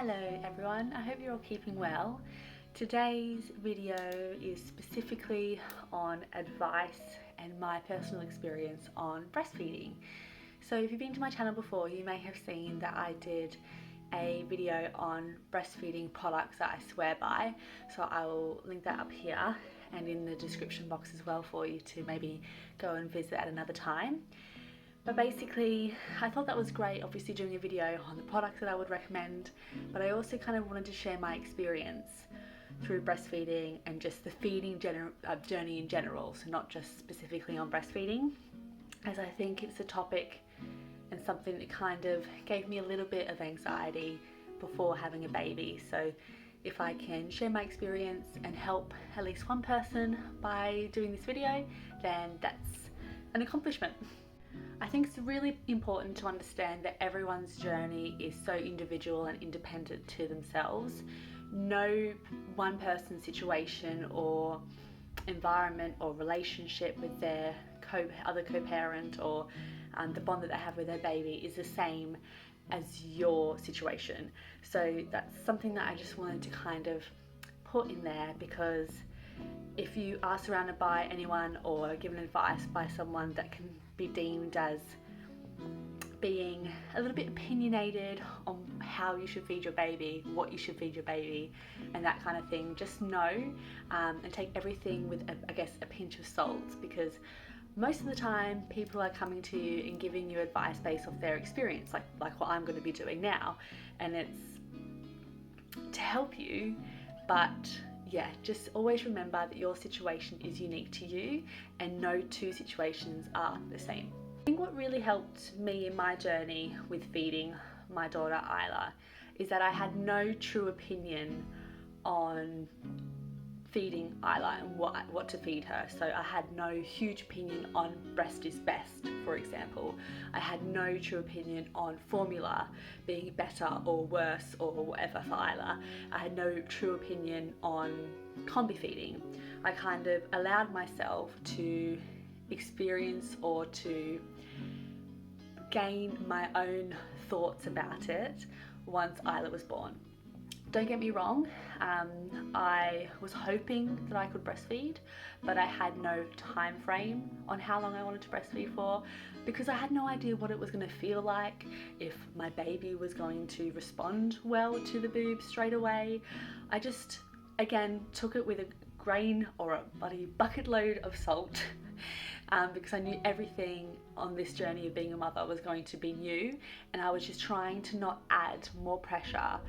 Hello everyone, I hope you're all keeping well. Today's video is specifically on advice and my personal experience on breastfeeding. So if you've been to my channel before, you may have seen that I did a video on breastfeeding products that I swear by. So I will link that up here and in the description box as well for you to maybe go and visit at another time. But basically, I thought that was great, obviously doing a video on the products that I would recommend, but I also kind of wanted to share my experience through breastfeeding and just the feeding journey in general, so not just specifically on breastfeeding, as I think it's a topic and something that kind of gave me a little bit of anxiety before having a baby. So if I can share my experience and help at least one person by doing this video, then that's an accomplishment. I think it's really important to understand that everyone's journey is so individual and independent to themselves. No one person's situation or environment or relationship with their other co-parent or the bond that they have with their baby is the same as your situation. So that's something that I just wanted to kind of put in there, because if you are surrounded by anyone or given advice by someone that can be deemed as being a little bit opinionated on how you should feed your baby, what you should feed your baby, and that kind of thing, just know and take everything with, I guess, a pinch of salt, because most of the time people are coming to you and giving you advice based off their experience, like what I'm going to be doing now, and it's to help you, but yeah, just always remember that your situation is unique to you and no two situations are the same. I think what really helped me in my journey with feeding my daughter Isla is that I had no true opinion on feeding Isla and what to feed her. So I had no huge opinion on breast is best, for example. I had no true opinion on formula being better or worse or whatever for Isla. I had no true opinion on combi feeding. I kind of allowed myself to experience or to gain my own thoughts about it once Isla was born. Don't get me wrong, I was hoping that I could breastfeed, but I had no time frame on how long I wanted to breastfeed for, because I had no idea what it was going to feel like, if my baby was going to respond well to the boob straight away. I just, again, took it with a grain or a bloody bucket load of salt because I knew everything on this journey of being a mother was going to be new, and I was just trying to not add more pressure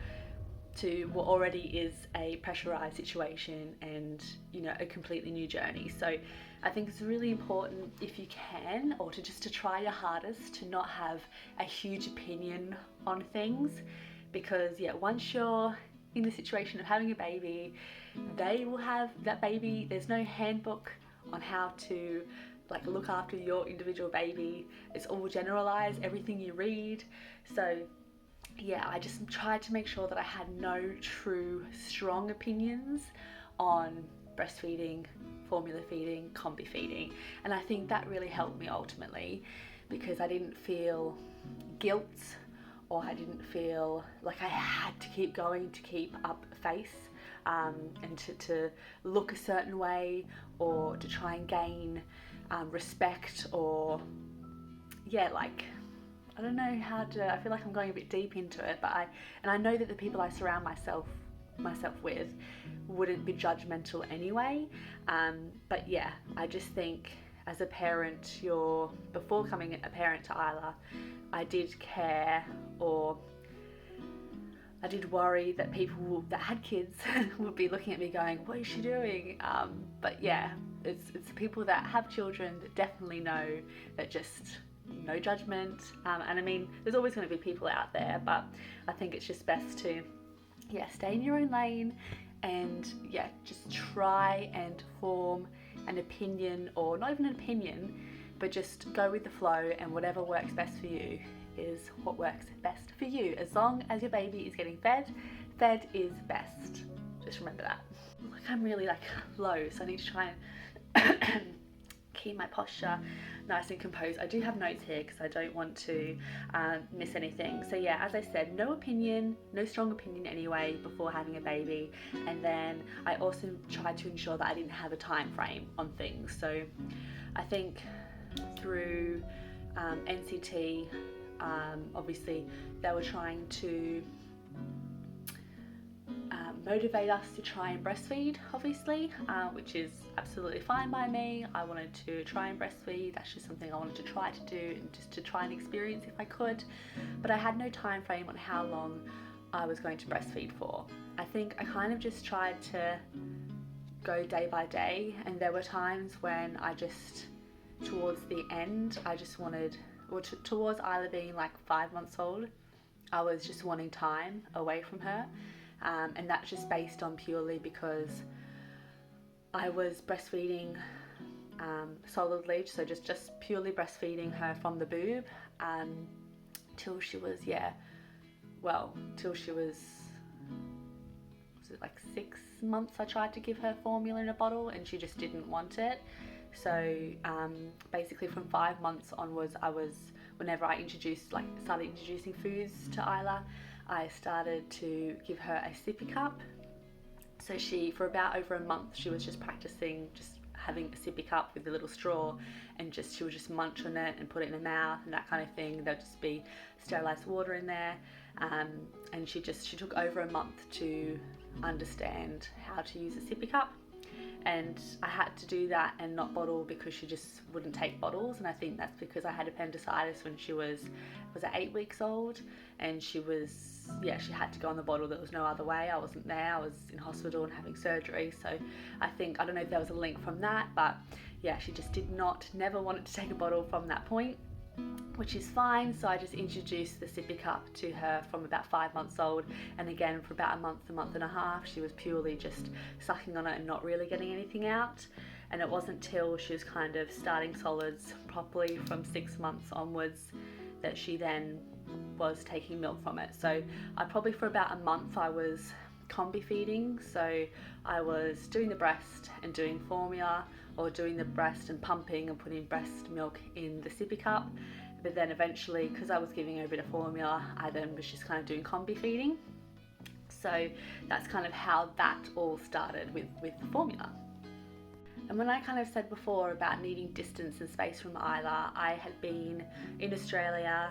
to what already is a pressurized situation and, you know, a completely new journey. So I think it's really important, if you can, or to try your hardest to not have a huge opinion on things, because yeah, once you're in the situation of having a baby, they will have that baby. There's no handbook on how to look after your individual baby. It's all generalized, everything you read. So yeah, I just tried to make sure that I had no true strong opinions on breastfeeding, formula feeding, combi feeding, and I think that really helped me ultimately, because I didn't feel guilt, or I didn't feel like I had to keep going to keep up a face and to look a certain way, or to try and gain respect, or yeah, I don't know how to, I feel like I'm going a bit deep into it, but I know that the people I surround myself with wouldn't be judgmental anyway, but yeah, I just think as a parent, before becoming a parent to Isla, I did care, or I did worry that people that had kids would be looking at me going, what is she doing? But yeah, it's the people that have children that definitely know that just no judgment, and I mean, there's always going to be people out there, but I think it's just best to stay in your own lane and just try and form an opinion, or not even an opinion, but just go with the flow, and whatever works best for you is what works best for you. As long as your baby is getting fed is best. Just remember that. I'm really low, so I need to try and keep my posture nice and composed. I do have notes here because I don't want to miss anything. So yeah, as I said, no strong opinion anyway before having a baby. And then I also tried to ensure that I didn't have a time frame on things. So I think through NCT, obviously they were trying to motivate us to try and breastfeed, obviously, which is absolutely fine by me. I wanted to try and breastfeed. That's just something I wanted to try to do and just to try and experience if I could. But I had no time frame on how long I was going to breastfeed for. I think I kind of just tried to go day by day, and there were times when I just, towards the end, I just wanted, or towards Isla being like 5 months old, I was just wanting time away from her. And that's just based on purely because I was breastfeeding solidly, so just purely breastfeeding her from the boob till she was, till she was it like 6 months. I tried to give her formula in a bottle and she just didn't want it. So basically from 5 months onwards, whenever I started introducing foods to Isla, I started to give her a sippy cup. So for about over a month, she was just practicing just having a sippy cup with a little straw, and she would just munch on it and put it in her mouth and that kind of thing. There'd just be sterilized water in there. And she took over a month to understand how to use a sippy cup. And I had to do that and not bottle because she just wouldn't take bottles. And I think that's because I had appendicitis when she was 8 weeks old, and she had to go on the bottle. There was no other way. I wasn't there. I was in hospital and having surgery. So I don't know if there was a link from that, but yeah, she just never wanted to take a bottle from that point, which is fine. So I just introduced the sippy cup to her from about 5 months old, and again for about a month and a half, she was purely just sucking on it and not really getting anything out. And it wasn't till she was kind of starting solids properly from 6 months onwards that she then was taking milk from it. So probably for about a month I was combi feeding, so I was doing the breast and doing formula, or doing the breast and pumping and putting breast milk in the sippy cup. But then eventually, because I was giving her a bit of formula, I then was just kind of doing combi feeding. So that's kind of how that all started with the formula. And when I kind of said before about needing distance and space from Isla, I had been in Australia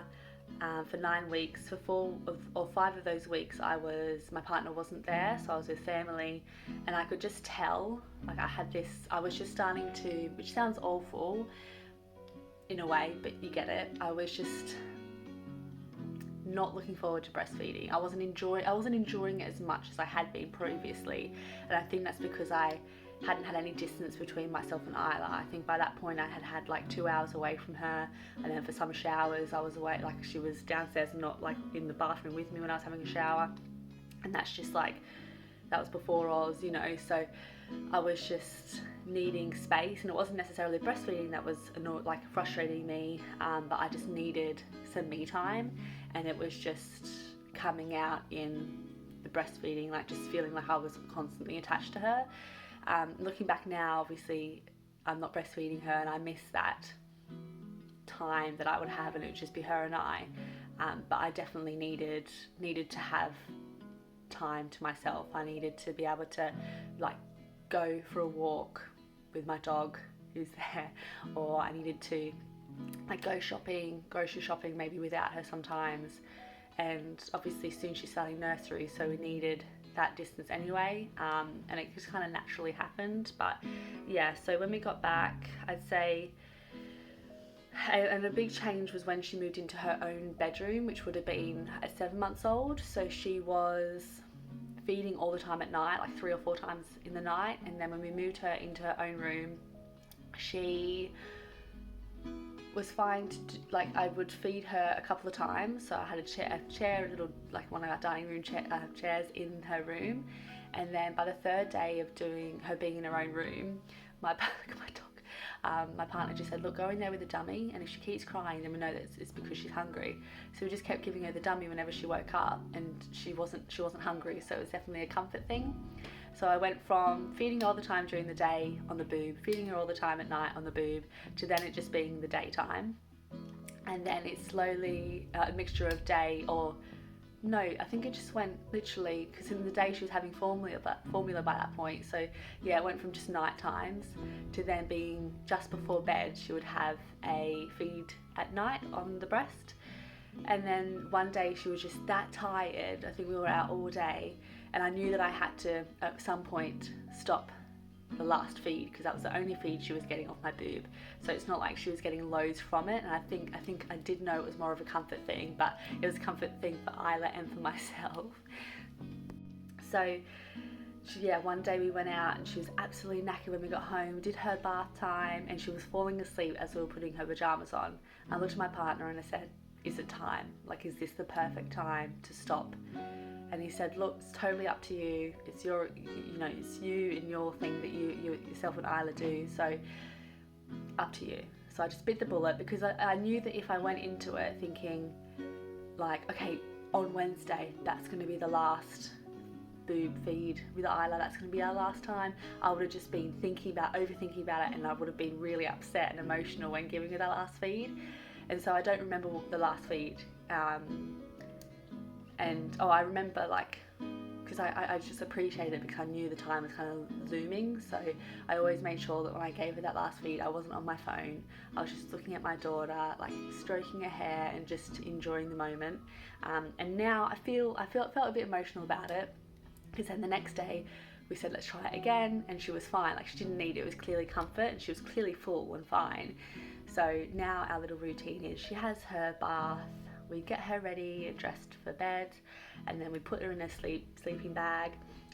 for 9 weeks. For 4 or 5 of those weeks, my partner wasn't there, so I was with family, and I could just tell, like I was just starting to, which sounds awful in a way, but you get it. I was just not looking forward to breastfeeding. I wasn't enjoying it as much as I had been previously, and I think that's because I hadn't had any distance between myself and Isla. I think by that point I had like 2 hours away from her, and then for some showers I was away, like she was downstairs and not like in the bathroom with me when I was having a shower, and that's just like, that was before Oz, so I was just needing space. And it wasn't necessarily breastfeeding that was frustrating me, but I just needed some me time, and it was just coming out in the breastfeeding, like just feeling like I was constantly attached to her. Looking back now, obviously I'm not breastfeeding her, and I miss that time that I would have, and it would just be her and I, but I definitely needed to have time to myself. I needed to be able to like go for a walk with my dog who's there, or I needed to like go grocery shopping maybe without her sometimes. And obviously soon she's starting nursery, so we needed that distance anyway, and it just kind of naturally happened. But yeah, so when we got back, I'd say, and a big change was when she moved into her own bedroom, which would have been at 7 months old. So she was feeding all the time at night, like 3 or 4 times in the night. And then when we moved her into her own room, she was fine to do, like I would feed her a couple of times. So I had a chair, a little like one of our dining room chairs in her room. And then by the 3rd day of her being in her own room, my partner just said, look, go in there with the dummy, and if she keeps crying, then we know that it's because she's hungry. So we just kept giving her the dummy whenever she woke up, and she wasn't hungry, so it was definitely a comfort thing. So I went from feeding her all the time during the day on the boob, feeding her all the time at night on the boob, to then it just being the daytime. And then it slowly, a mixture of day or no, I think it just went literally, because in the day she was having formula by that point. So yeah, it went from just night times to then being just before bed she would have a feed at night on the breast. And then one day she was just that tired, I think we were out all day, and I knew that I had to at some point stop the last feed, because that was the only feed she was getting off my boob. So it's not like she was getting loads from it, and I think I did know it was more of a comfort thing, but it was a comfort thing for Isla and for myself. So yeah, one day we went out and she was absolutely knackered when we got home. We did her bath time and she was falling asleep as we were putting her pajamas on. I looked at my partner and I said, is it time? Like, is this the perfect time to stop? And he said, look, it's totally up to you. It's your, it's you and your thing that you yourself and Isla do. So up to you. So I just bit the bullet, because I knew that if I went into it thinking like, okay, on Wednesday, that's going to be the last boob feed with Isla, that's going to be our last time, I would have just been overthinking about it, and I would have been really upset and emotional when giving her that last feed. And so I don't remember the last feed. And I remember, like, because I just appreciated it because I knew the time was kind of looming. So I always made sure that when I gave her that last feed, I wasn't on my phone. I was just looking at my daughter, like stroking her hair and just enjoying the moment. And now I felt a bit emotional about it, because then the next day we said, let's try it again, and she was fine. Like, she didn't need it. It was clearly comfort, and she was clearly full and fine. So now our little routine is she has her bath, we get her ready and dressed for bed, and then we put her in a sleeping bag,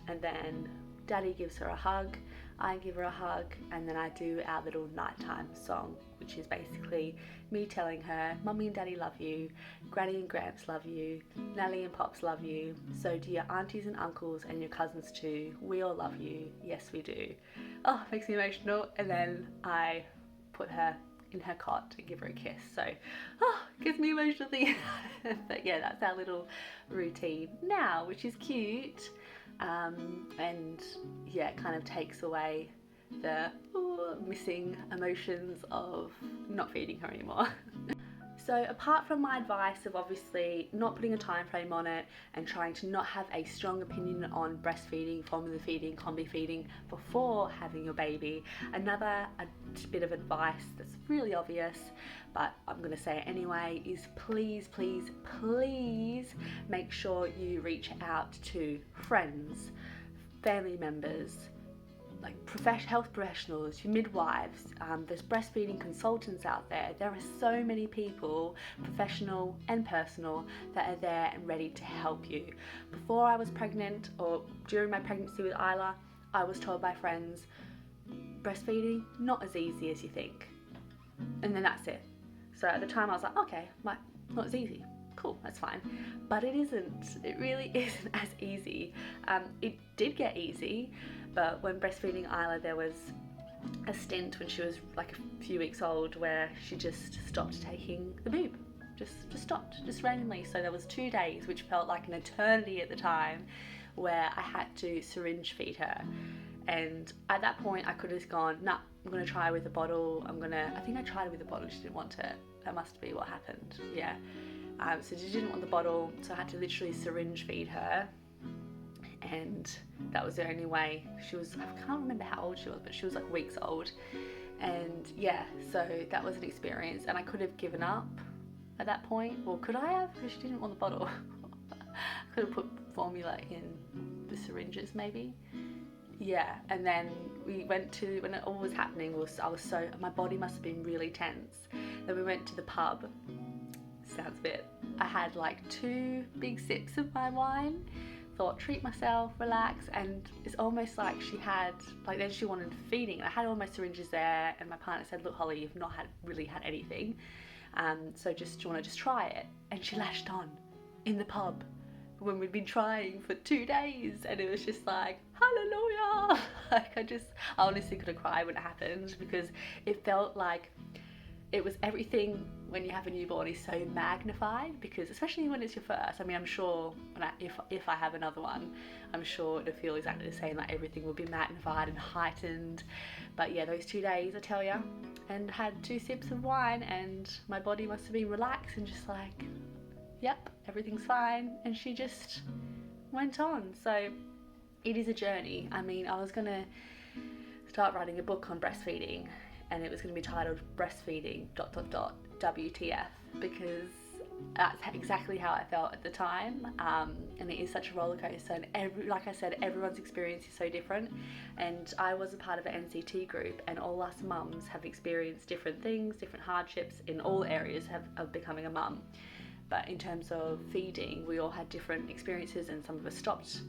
and then Daddy gives her a hug, I give her a hug, and then I do our little nighttime song, which is basically me telling her, Mummy and Daddy love you, Granny and Gramps love you, Nelly and Pops love you, so do your aunties and uncles and your cousins too, we all love you, yes we do. Oh, it makes me emotional. And then I put her in her cot and give her a kiss. So, gives me emotional things. But yeah, that's our little routine now, which is cute. And yeah, it kind of takes away the missing emotions of not feeding her anymore. So apart from my advice of obviously not putting a time frame on it and trying to not have a strong opinion on breastfeeding, formula feeding, combi feeding before having your baby, another bit of advice that's really obvious, but I'm going to say it anyway, is please, please, please make sure you reach out to friends, family members, like health professionals, your midwives, there's breastfeeding consultants out there. There are so many people, professional and personal, that are there and ready to help you. Before I was pregnant, or during my pregnancy with Isla, I was told by friends, breastfeeding, not as easy as you think. And then that's it. So at the time I was like, okay, not as easy. Cool, that's fine. But it isn't. It really isn't as easy. It did get easy, but when breastfeeding Isla, there was a stint when she was like a few weeks old where she just stopped taking the boob. Just stopped, just randomly. So there was 2 days, which felt like an eternity at the time, where I had to syringe feed her. And at that point I could have gone, nah, I'm gonna try with a bottle. I think I tried with a bottle, she didn't want it. That must be what happened, yeah. So she didn't want the bottle, so I had to literally syringe feed her, and that was the only way. She was, I can't remember how old she was, but she was like weeks old. And yeah, so that was an experience, and I could have given up at that point, or could I have? Because she didn't want the bottle. I could have put formula in the syringes maybe. Yeah, and then we went to, when it all was happening, my body must have been really tense. Then we went to the pub. Sounds a bit, I had like 2 big sips of my wine, thought treat myself, relax, and it's almost like she had, like then she wanted feeding. I had all my syringes there, and my partner said, look Holly, you've not really had anything, so do you want to just try it? And she lashed on in the pub when we'd been trying for 2 days, and it was just like, hallelujah. Like I honestly could have cried when it happened, because it felt like it was everything when you have a newborn is so magnified, because especially when it's your first, I mean, I'm sure if I have another one, I'm sure it'll feel exactly the same, like everything will be magnified and heightened. But yeah, those 2 days, I tell ya, and had 2 sips of wine, and my body must have been relaxed and just like, yep, everything's fine, and she just went on. So it is a journey. I mean, I was gonna start writing a book on breastfeeding, and it was going to be titled Breastfeeding ... WTF, because that's exactly how I felt at the time. And it is such a roller coaster, and like I said, everyone's experience is so different. And I was a part of an NCT group, and all us mums have experienced different things, different hardships in all areas of becoming a mum. But in terms of feeding, we all had different experiences, and some of us stopped.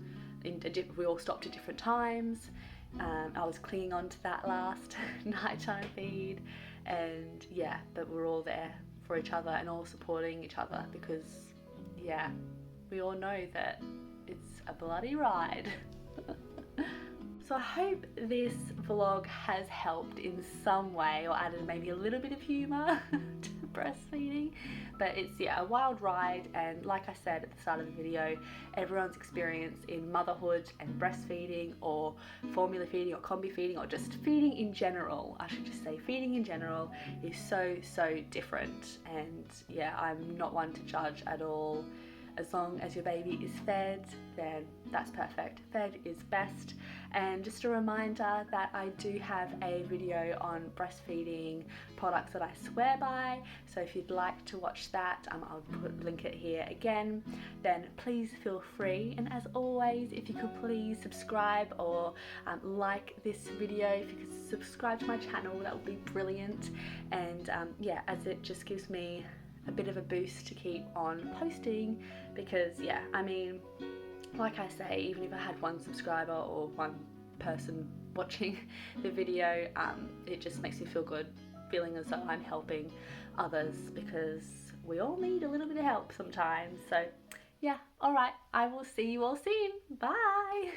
We all stopped at different times. I was clinging on to that last nighttime feed, and yeah, but we're all there for each other and all supporting each other, because yeah, we all know that it's a bloody ride. So I hope this vlog has helped in some way, or added maybe a little bit of humour to breastfeeding. But it's, yeah, a wild ride, and like I said at the start of the video, everyone's experience in motherhood and breastfeeding, or formula feeding, or combi feeding, or just feeding in general, I should just say feeding in general, is so different. And yeah, I'm not one to judge at all. As long as your baby is fed, then that's perfect. Fed is best. And just a reminder that I do have a video on breastfeeding products that I swear by. So if you'd like to watch that, I'll link it here again. Then please feel free. And as always, if you could please subscribe or like this video. If you could subscribe to my channel, that would be brilliant. And yeah, as it just gives me a bit of a boost to keep on posting, because yeah, I mean, like I say, even if I had 1 subscriber or 1 person watching the video, it just makes me feel good, feeling as though I'm helping others, because we all need a little bit of help sometimes. So yeah, alright, I will see you all soon. Bye!